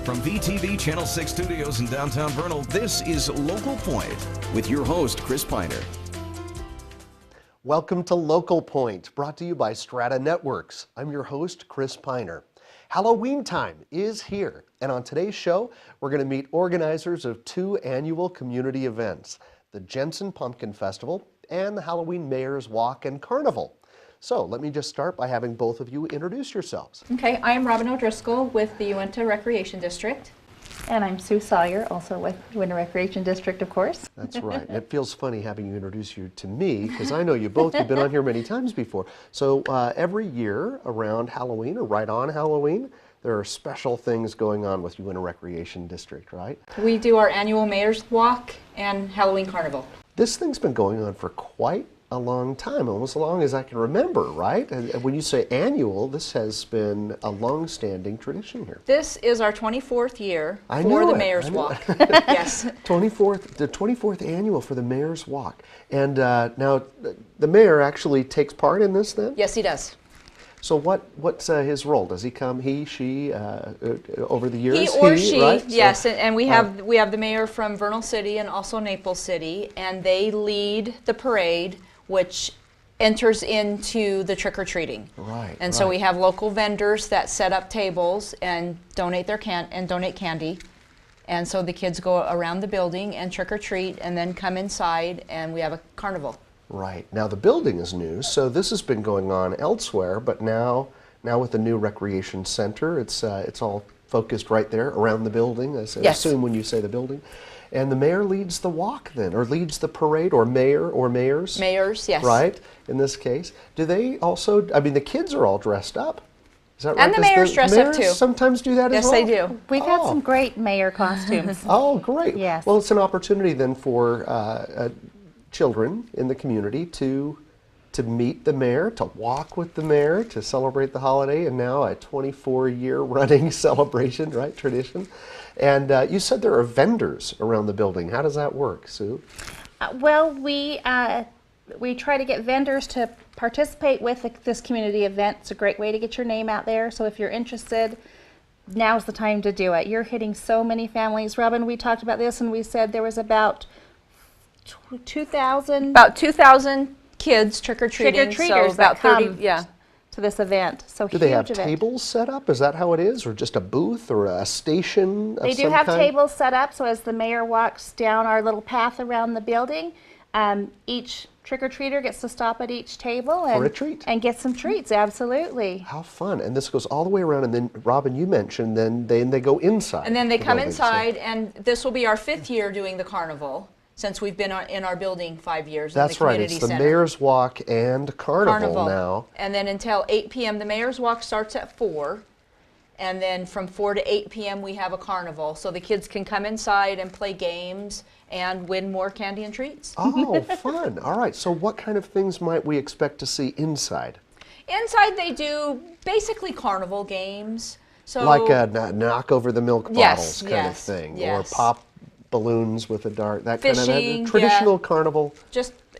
From VTV Channel 6 Studios in downtown Vernal, this is Local Point with your host, Chris Piner. Welcome to Local Point, brought to you by Strata Networks. I'm your host, Chris Piner. Halloween time is here, and on today's show, we're going to meet organizers of two annual community events, the Jensen Pumpkin Festival and the Halloween Mayor's Walk and Carnival. So let me just start by having both of you introduce yourselves. Okay, I am Robin O'Driscoll with the Uinta Recreation District. And I'm Sue Sawyer, also with Uinta Recreation District, of course. That's right. And it feels funny having you introduce you to me, because I know you both. You've been on here many times before. So every year around Halloween, or right on Halloween, there are special things going on with Uinta Recreation District, right? We do our annual Mayor's Walk and Halloween Carnival. This thing's been going on for quite a long time, almost as long as I can remember, right? And when you say annual, this has been a long-standing tradition here. This is our 24th year for the Mayor's Walk. Yes. The 24th annual for the Mayor's Walk. And now the mayor actually takes part in this then? Yes, he does. So what's his role? Does he come, he, she, over the years? He or she, right? yes. And we have the mayor from Vernal City and also Naples City, and they lead the parade, which enters into the trick-or-treating. Right. And so we have local vendors that set up tables and donate their donate candy. And so the kids go around the building and trick-or-treat and then come inside and we have a carnival. Right. Now the building is new, so this has been going on elsewhere, but now with the new recreation center, it's all focused right there around the building, I assume when you say the building. And the mayor leads the walk then, or leads the parade, or mayor or mayors? Mayors, yes. Right, in this case. Do they also, I mean, the kids are all dressed up. Is that right? And the mayor's dressed up too. Sometimes do that as well? Yes, they do. We've had some great mayor costumes. Oh, great. Yes. Well, it's an opportunity then for children in the community to meet the mayor, to walk with the mayor, to celebrate the holiday, and now a 24-year running celebration, right, tradition. And you said there are vendors around the building. How does that work, Sue? Well, we try to get vendors to participate with this community event. It's a great way to get your name out there. So if you're interested, now's the time to do it. You're hitting so many families. Robin, we talked about this and we said there was about 2,000. About 2,000 kids trick-or-treating. Trick-or-treaters so about that come 30, yeah. to this event. So Do they have huge event. tables set up? Is that how it is? Or just a booth or a station of They do some have kind? tables set up, so as the mayor walks down our little path around the building, each trick-or-treater gets to stop at each table For a treat? and get some treats, absolutely. How fun. And this goes all the way around, and then, Robin, you mentioned, then they go inside. And then they the come building, so- inside, and this will be our 5th year doing the carnival, since we've been in our building 5 years That's in the right. community It's the center. Mayor's Walk and Carnival now. And then until 8 p.m. The Mayor's Walk starts at 4. And then from 4 to 8 p.m. we have a carnival. So the kids can come inside and play games and win more candy and treats. Oh, fun. All right. So what kind of things might we expect to see inside? Inside they do basically carnival games. So Like a knock over the milk bottles Yes, kind of yes, thing. yes. Or pop balloons with a dart. That kind Fishing, of traditional yeah. carnival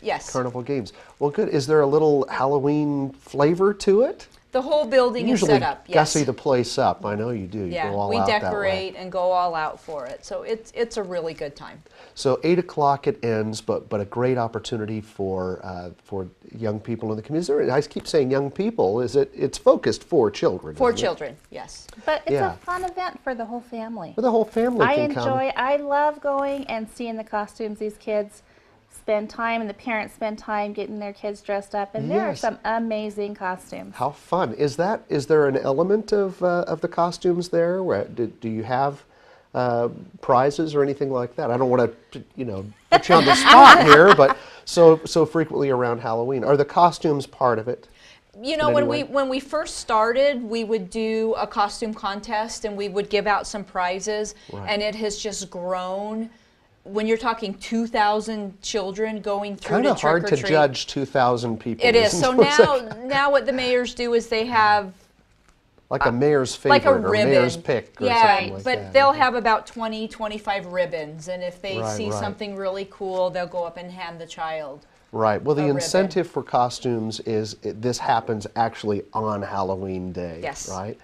yes. carnival games. Well, good. Is there a little Halloween flavor to it? The whole building is Usually set up. Yes. gussy the place up. I know you do. You Yeah, go all we out that way. decorate and go all out for it. So it's a really good time. So 8 o'clock it ends, but a great opportunity for young people in the community. I keep saying young people. It's focused for children. For isn't it? children, yes. But it's Yeah. a fun event for the whole family. But the whole family can come. I love going and seeing the costumes these kids spend time, and the parents spend time getting their kids dressed up, and there are Yes. some amazing costumes. How fun is that? Is there an element of the costumes there? Where do you have prizes or anything like that? I don't want to put you on the spot here, but so frequently around Halloween, are the costumes part of it? You know, in any when we first started, we would do a costume contest and we would give out some prizes, Right. and it has just grown. When you're talking 2,000 children going through Kind to of hard to trick-or-treat. judge 2,000 people. It is. isn't So it? It's now what the mayors do is they have like a mayor's favorite like a or ribbon. mayor's pick or yeah, something like but that. they'll have about 20, 25 ribbons, and if they Right, see right. something really cool, they'll go up and hand the child. Right. Well, the ribbon. incentive for costumes is this happens actually on Halloween day. Yes. Right.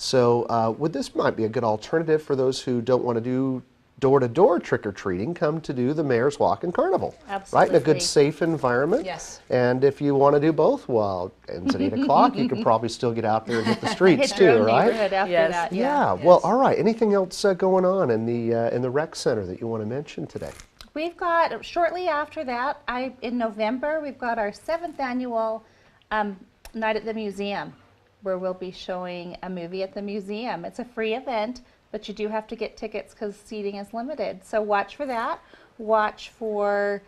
So this might be a good alternative for those who don't want to do door-to-door trick-or-treating, come to do the Mayor's Walk and Carnival. Right? In a good, Absolutely. safe environment. Yes. And if you want to do both, well, ends at 8 o'clock, you can probably still get out there and hit the streets Hit your too, own right? neighborhood after Yes. that. Yeah. Well, all right. Anything else going on in the rec center that you want to mention today? We've got, shortly after that, in November, we've got our 7th annual Night at the Museum, where we'll be showing a movie at the museum. It's a free event, but you do have to get tickets because seating is limited. So watch for that. Watch for,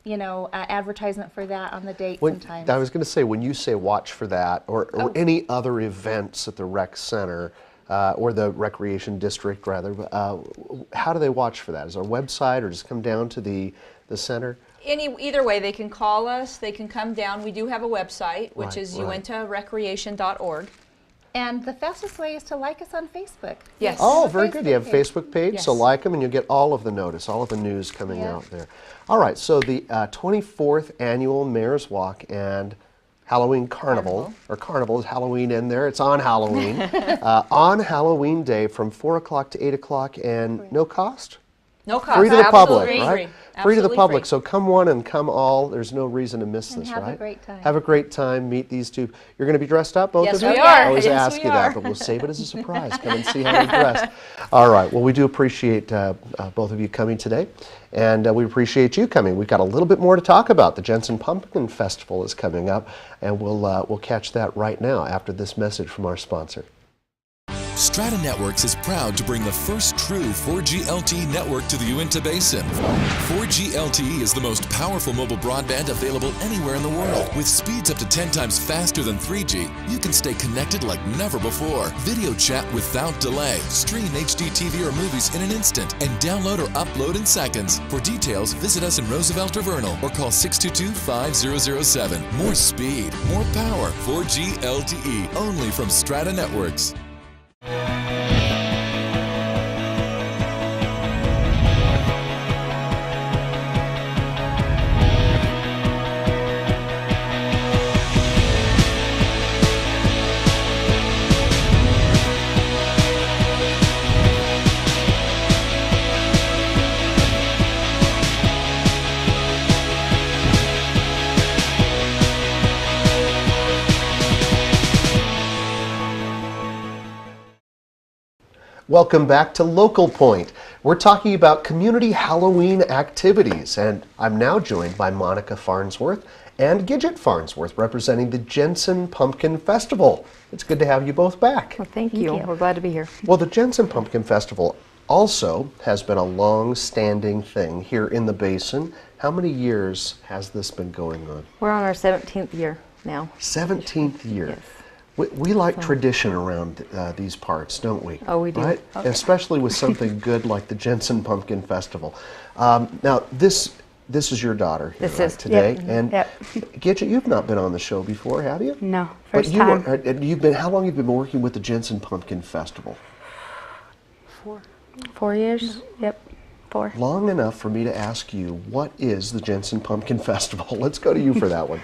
advertisement for that on the dates and times. I was going to say, when you say watch for that, or any other events at the rec center, or the recreation district rather, how do they watch for that? Is there a website or just come down to the center? Either way, they can call us, they can come down. We do have a website, which Right, is right. uintarecreation.org. And the fastest way is to like us on Facebook. Yes. Oh, We have a very good. You have a Facebook page, so Yes. like them and you'll get all of the notice, all of the news coming Yeah. out there. All right, so the 24th annual Mayor's Walk and Halloween Carnival, or Carnival is Halloween in there, it's on Halloween, on Halloween Day from 4 o'clock to 8 o'clock and no cost? No cost. Free to the public, Absolutely right? free. Free to the Absolutely public. free. So come one and come all. There's no reason to miss And this, have a right? great time. Have a great time. Meet these two. You're going to be dressed up, both Yes, of you? we I are. always Yes, ask we you are. that, but we'll save it as a surprise. Come and see how you're dressed. All right. Well, we do appreciate both of you coming today, and we appreciate you coming. We've got a little bit more to talk about. The Jensen Pumpkin Festival is coming up, and we'll catch that right now after this message from our sponsor. Strata Networks is proud to bring the first true 4G LTE network to the Uinta Basin. 4G LTE is the most powerful mobile broadband available anywhere in the world. With speeds up to 10 times faster than 3G, you can stay connected like never before. Video chat without delay, stream HD TV or movies in an instant, and download or upload in seconds. For details, visit us in Roosevelt or Vernal or call 622-5007. More speed, more power. 4G LTE, only from Strata Networks. Welcome back to Local Point. We're talking about community Halloween activities, and I'm now joined by Monica Farnsworth and Gidget Farnsworth, representing the Jensen Pumpkin Festival. It's good to have you both back. Well, thank you. We're glad to be here. Well, the Jensen Pumpkin Festival also has been a long-standing thing here in the Basin. How many years has this been going on? We're on our 17th year now. 17th year. Yes. We like tradition around these parts, don't we? Oh, we do. Right? Especially with something good like the Jensen Pumpkin Festival. Now, this is your daughter here This right, is, today, yep, and yep. Gidget, you've not been on the show before, have you? No, But first you time. you've been. How long have you been working with the Jensen Pumpkin Festival? 4 years? Yep, 4. Long enough for me to ask you, what is the Jensen Pumpkin Festival? Let's go to you for that one.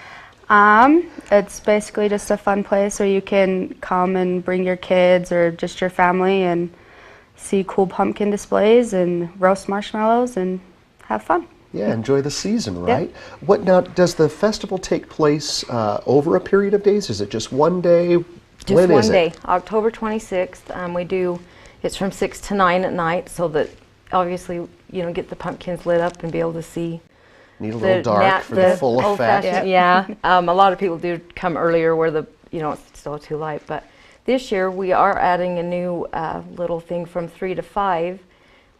It's basically just a fun place where you can come and bring your kids or just your family and see cool pumpkin displays and roast marshmallows and have fun. Yeah, enjoy the season, right? What now? Does the festival take place over a period of days? Is it just one day? Just When one is day, it? October 26th. We do, it's from 6 to 9 at night so that obviously, get the pumpkins lit up and be able to see. Need a little dark for the full effect. old-fashioned- Yeah, a lot of people do come earlier where it's still too light. But this year we are adding a new little thing from 3 to 5.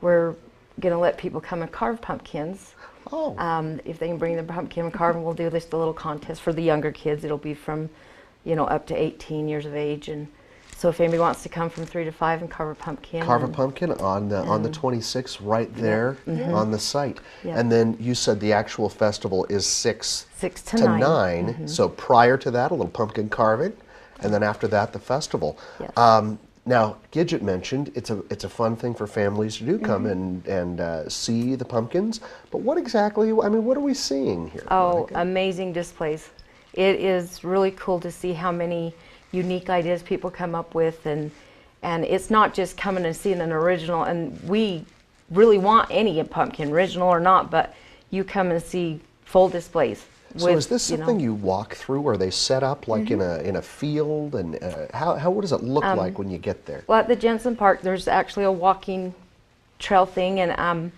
We're going to let people come and carve pumpkins. Oh, If they can bring the pumpkin and carve, and we'll do this little contest for the younger kids. It'll be from, up to 18 years of age, and so if anybody wants to come from 3 to 5 and carve a pumpkin. carve a and- pumpkin on the 26th, right there on the site. Yeah. And then you said the actual festival is 6 6 to to 9. 9. So prior to that, a little pumpkin carving, and then after that, the festival. Yes. Now, Gidget mentioned it's a fun thing for families to do, come and see the pumpkins. But what exactly? I mean, what are we seeing here? Oh, Monica? amazing displays. It is really cool to see how many unique ideas people come up with, and And it's not just coming and seeing an original, and we really want any pumpkin, original or not, but you come and see full displays. So is this something you walk through? Are they set up like in a field? And what does it look like when you get there? Well, at the Jensen Park, there's actually a walking trail thing, and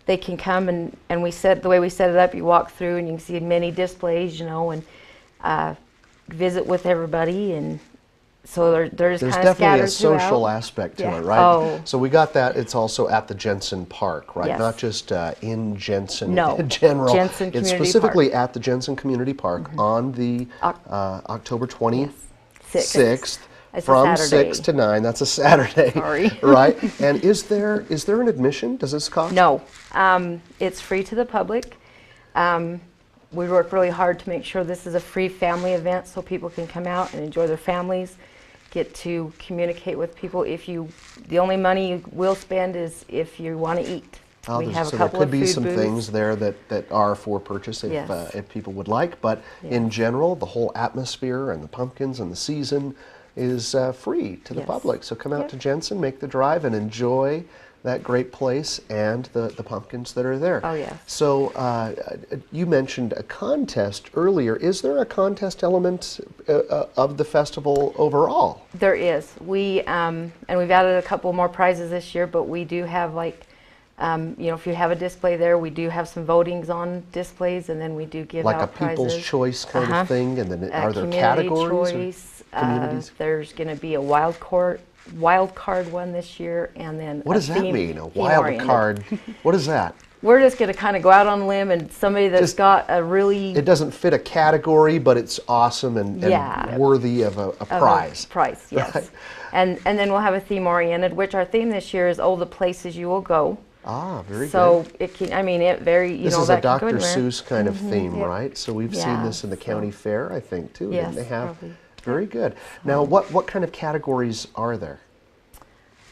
they can come and the way we set it up, you walk through and you can see many displays, and visit with everybody, and so there's kind of definitely a scattered social throughout. aspect to Yeah. it, right? Oh. So we got that. It's also at the Jensen Park, right? Yes. Not just in Jensen No, in general. Jensen It's Community specifically at the Jensen Community Park on the October 26th. Sixth. It's a From Saturday. 6 to 9. That's a Saturday. Sorry. Right? And is there an admission? Does this cost? No, it's free to the public. We work really hard to make sure this is a free family event so people can come out and enjoy their families, get to communicate with people. The only money you will spend is if you want to eat. Oh, We have so a couple there could of be food some booths. things there that are for purchase if, Yes. if people would like. But in general, the whole atmosphere and the pumpkins and the season is free to the Yes. public. So come out Yep. to Jensen, make the drive, and enjoy that great place and the pumpkins that are there. Oh, yes. So you mentioned a contest earlier. Is there a contest element of the festival overall? There is. And we've added a couple more prizes this year, but we do have if you have a display there, we do have some votings on displays, and then we do give Like a out prizes. people's choice kind Uh-huh. of thing? And then are there Community categories? or choice. communities? There's going to be a wild card one this year, and then What does that mean? A wild theme-oriented. card? What is that? We're just going to kind of go out on a limb, and somebody that's Just- got a really It doesn't fit a category, but it's awesome and Yeah. worthy of a prize. Prize, yes. Right. And then we'll have a theme oriented, which our theme this year is the places you will go. Ah, very So good. it can, it very, This is a that can go Dr. anywhere. Seuss kind of theme, Yep. right? So we've seen Yeah, this in the so- county fair, I think, too. Yes, Didn't they have? probably. Very good. Now, what kind of categories are there?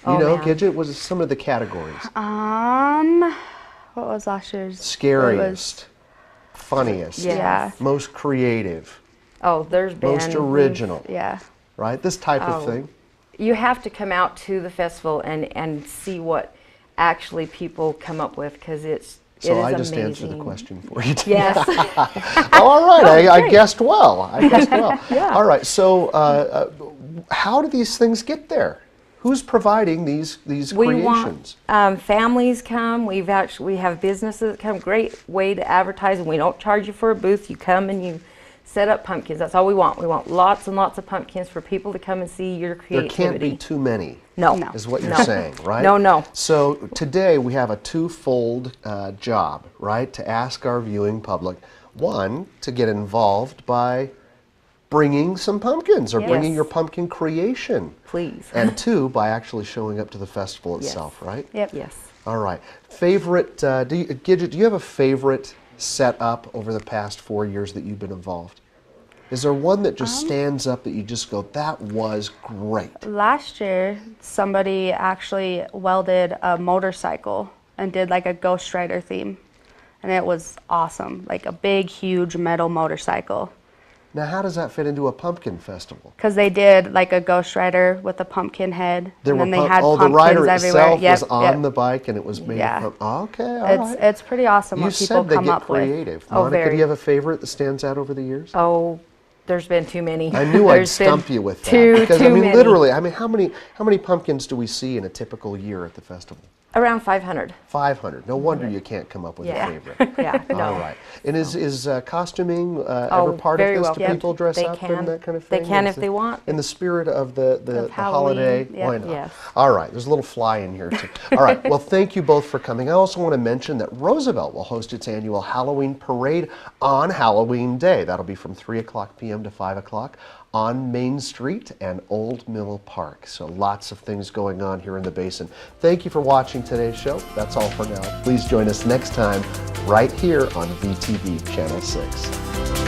You Oh, know, man. Gidget, what are some of the categories? What was last year's? Scariest, funniest, Yeah. most creative, Oh, there's been. most original, Yeah. right? This type of Oh. thing. You have to come out to the festival and see what actually people come up with, because it is So I just amazing. answered the question for you. Yes. Oh, all right. I great. guessed well. Yeah. All right. So, how do these things get there? Who's providing these We creations? want families come. We have businesses that come. Great way to advertise, and we don't charge you for a booth. You come and you set up pumpkins. That's all we want. We want lots and lots of pumpkins for people to come and see your There creativity. can't be too many. No. Is what you're No. saying, right? No. So today we have a twofold job, right? To ask our viewing public, one, to get involved by bringing some pumpkins or Yes. bringing your pumpkin creation. Please. And two, by actually showing up to the festival itself, right? Yep. Yes. All right. Favorite, Gidget, do you have a favorite setup over the past 4 years that you've been involved? Is there one that just stands up that you just go, that was great? Last year, somebody actually welded a motorcycle and did like a Ghost Rider theme. And it was awesome, like a big, huge metal motorcycle. Now, how does that fit into a pumpkin festival? Because they did like a Ghost Rider with a pumpkin head, and then they had the pumpkins rider everywhere. itself Yep, was on yep. the bike and it was made Yeah. of okay, all right. It's pretty awesome You what people said they come get up creative. with. Monica, do very. you have a favorite that stands out over the years? Oh, there's been too many. I knew I'd There's been stump you with that. Too Because, I mean, many. literally, I mean, how many pumpkins do we see in a typical year at the festival? Around 500. 500. No wonder you can't come up with Yeah. a favorite. Yeah. No. All right. And is costuming ever part of very this? well. Do Yep. people dress They up can. and that kind of They thing? can Is if they want. In the spirit of the holiday, Halloween, yep. why not? Yes. All right. There's a little fly in here too. All right. Well, thank you both for coming. I also want to mention that Roosevelt will host its annual Halloween parade on Halloween Day. That'll be from 3 o'clock p.m. to 5 o'clock on Main Street and Old Mill Park. So lots of things going on here in the Basin. Thank you for watching today's show. That's all for now. Please join us next time right here on VTV Channel 6.